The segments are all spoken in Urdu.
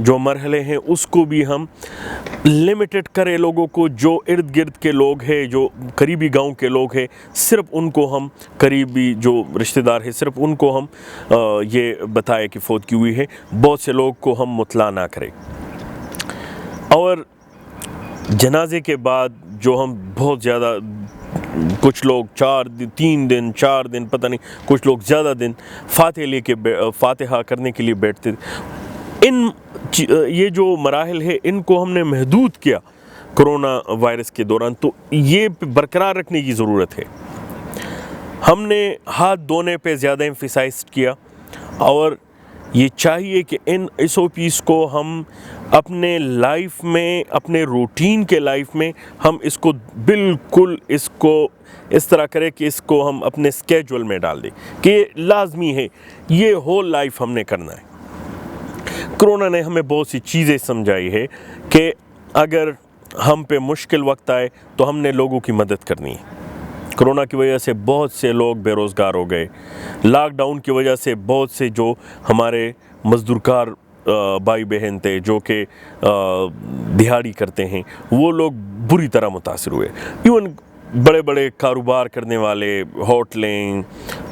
جو مرحلے ہیں اس کو بھی ہم لمیٹڈ کریں لوگوں کو. جو ارد گرد کے لوگ ہیں, جو قریبی گاؤں کے لوگ ہیں, صرف ان کو ہم, قریبی جو رشتہ دار ہیں, صرف ان کو ہم یہ بتائے کہ فوتگی ہوئی ہے. بہت سے لوگ کو ہم مطلع نہ کریں. اور جنازے کے بعد جو ہم بہت زیادہ, کچھ لوگ 3 دن 4 دن پتہ نہیں, کچھ لوگ زیادہ دن فاتحہ کرنے کے لیے بیٹھتے تھے. یہ جو مراحل ہے ان کو ہم نے محدود کیا کرونا وائرس کے دوران, تو یہ برقرار رکھنے کی ضرورت ہے. ہم نے ہاتھ دھونے پہ زیادہ ایمفیسائز کیا, اور یہ چاہیے کہ ان SOPs کو ہم اپنے لائف میں, اپنے روٹین کے لائف میں ہم اس کو بالکل اس طرح کریں کہ اس کو ہم اپنے اسکیجول میں ڈال دیں کہ یہ لازمی ہے, یہ ہول لائف ہم نے کرنا ہے. کرونا نے ہمیں بہت سی چیزیں سمجھائی ہے کہ اگر ہم پہ مشکل وقت آئے تو ہم نے لوگوں کی مدد کرنی ہے. کرونا کی وجہ سے بہت سے لوگ بے روزگار ہو گئے. لاک ڈاؤن کی وجہ سے بہت سے جو ہمارے مزدور کار بھائی بہن تھے, جو کہ دہاڑی کرتے ہیں, وہ لوگ بری طرح متاثر ہوئے. ایون بڑے بڑے کاروبار کرنے والے, ہوٹلیں,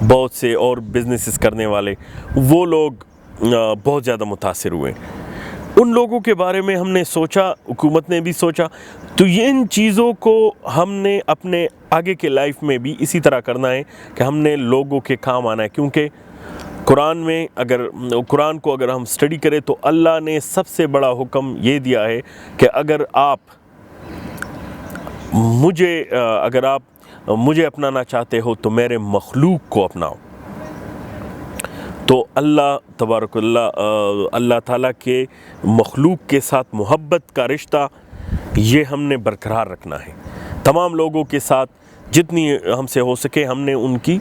بہت سے اور بزنسز کرنے والے, وہ لوگ بہت زیادہ متاثر ہوئے. ان لوگوں کے بارے میں ہم نے سوچا, حکومت نے بھی سوچا, تو ان چیزوں کو ہم نے اپنے آگے کے لائف میں بھی اسی طرح کرنا ہے کہ ہم نے لوگوں کے کام آنا ہے. کیونکہ قرآن کو اگر ہم اسٹڈی کریں تو اللہ نے سب سے بڑا حکم یہ دیا ہے کہ اگر آپ مجھے اپنانا چاہتے ہو تو میرے مخلوق کو اپناؤ. تو اللہ تعالیٰ کے مخلوق کے ساتھ محبت کا رشتہ یہ ہم نے برقرار رکھنا ہے. تمام لوگوں کے ساتھ جتنی ہم سے ہو سکے ہم نے ان کی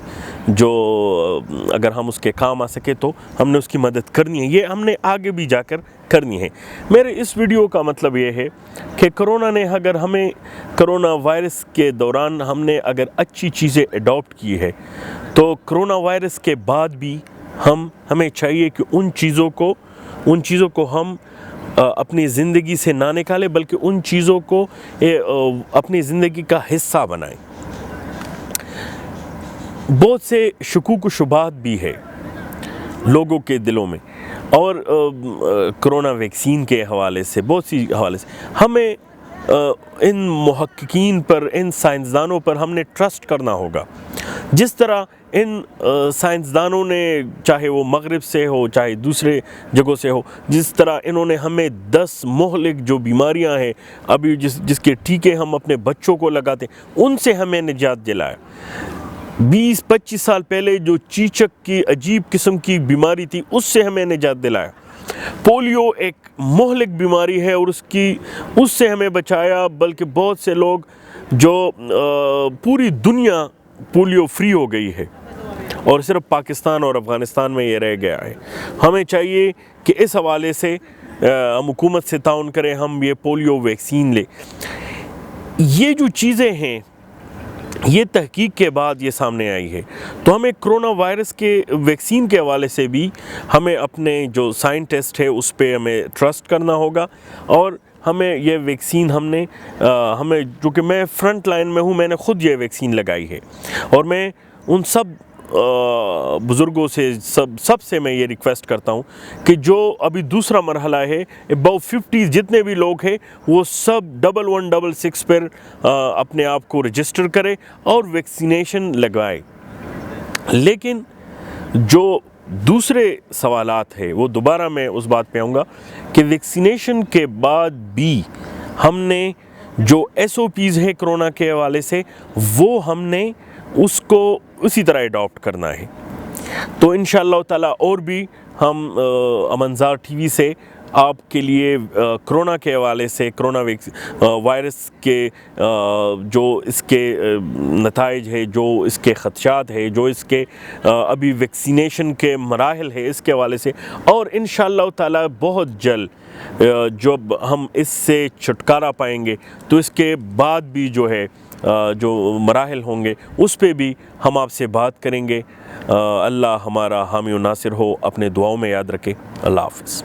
اگر ہم اس کے کام آ سکے تو ہم نے اس کی مدد کرنی ہے. یہ ہم نے آگے بھی جا کر کرنی ہے. میرے اس ویڈیو کا مطلب یہ ہے کہ کرونا وائرس کے دوران ہم نے اگر اچھی چیزیں اڈاپٹ کی ہے تو کرونا وائرس کے بعد بھی ہمیں چاہیے کہ ان چیزوں کو ہم اپنی زندگی سے نہ نکالیں, بلکہ ان چیزوں کو اپنی زندگی کا حصہ بنائیں. بہت سے شکوک و شبہات بھی ہے لوگوں کے دلوں میں, اور کرونا ویکسین کے حوالے سے, بہت سی حوالے سے ہمیں ان محققین پر, ان سائنسدانوں پر ہم نے ٹرسٹ کرنا ہوگا. جس طرح ان سائنسدانوں نے, چاہے وہ مغرب سے ہو چاہے دوسرے جگہوں سے ہو, جس طرح انہوں نے ہمیں 10 مہلک جو بیماریاں ہیں ابھی جس کے ٹیکے ہم اپنے بچوں کو لگاتے ہیں, ان سے ہمیں نجات دلایا. 20-25 سال پہلے جو چیچک کی عجیب قسم کی بیماری تھی اس سے ہمیں نجات دلایا. پولیو ایک مہلک بیماری ہے اور اس سے ہمیں بچایا, بلکہ بہت سے لوگ جو پوری دنیا پولیو فری ہو گئی ہے اور صرف پاکستان اور افغانستان میں یہ رہ گیا ہے. ہمیں چاہیے کہ اس حوالے سے ہم حکومت سے تعاون کریں, ہم یہ پولیو ویکسین لیں. یہ جو چیزیں ہیں یہ تحقیق کے بعد یہ سامنے آئی ہے. تو ہمیں کرونا وائرس کے ویکسین کے حوالے سے بھی ہمیں اپنے جو سائنٹسٹ ہے اس پہ ہمیں ٹرسٹ کرنا ہوگا, اور ہمیں یہ ویکسین ہمیں چونکہ میں فرنٹ لائن میں ہوں, میں نے خود یہ ویکسین لگائی ہے, اور میں ان سب بزرگوں سے سب سے میں یہ ریکویسٹ کرتا ہوں کہ جو ابھی دوسرا مرحلہ ہے, اباؤٹ 50 جتنے بھی لوگ ہیں وہ سب 1166 پر اپنے آپ کو رجسٹر کرے اور ویکسینیشن لگوائے. لیکن جو دوسرے سوالات ہیں وہ دوبارہ میں اس بات پہ آؤں گا کہ ویکسینیشن کے بعد بھی ہم نے جو SOPs ہے کرونا کے حوالے سے وہ ہم نے اس کو اسی طرح اڈاپٹ کرنا ہے. تو انشاءاللہ تعالی اور بھی ہم امنظار ٹی وی سے آپ کے لیے کرونا کے حوالے سے, کرونا وائرس کے جو اس کے نتائج ہے, جو اس کے خدشات ہے, جو اس کے ابھی ویکسینیشن کے مراحل ہے, اس کے حوالے سے, اور انشاءاللہ تعالی بہت جلد جب ہم اس سے چھٹکارا پائیں گے تو اس کے بعد بھی جو ہے جو مراحل ہوں گے اس پہ بھی ہم آپ سے بات کریں گے. اللہ ہمارا حامی و ناصر ہو, اپنے دعاؤں میں یاد رکھے. اللہ حافظ.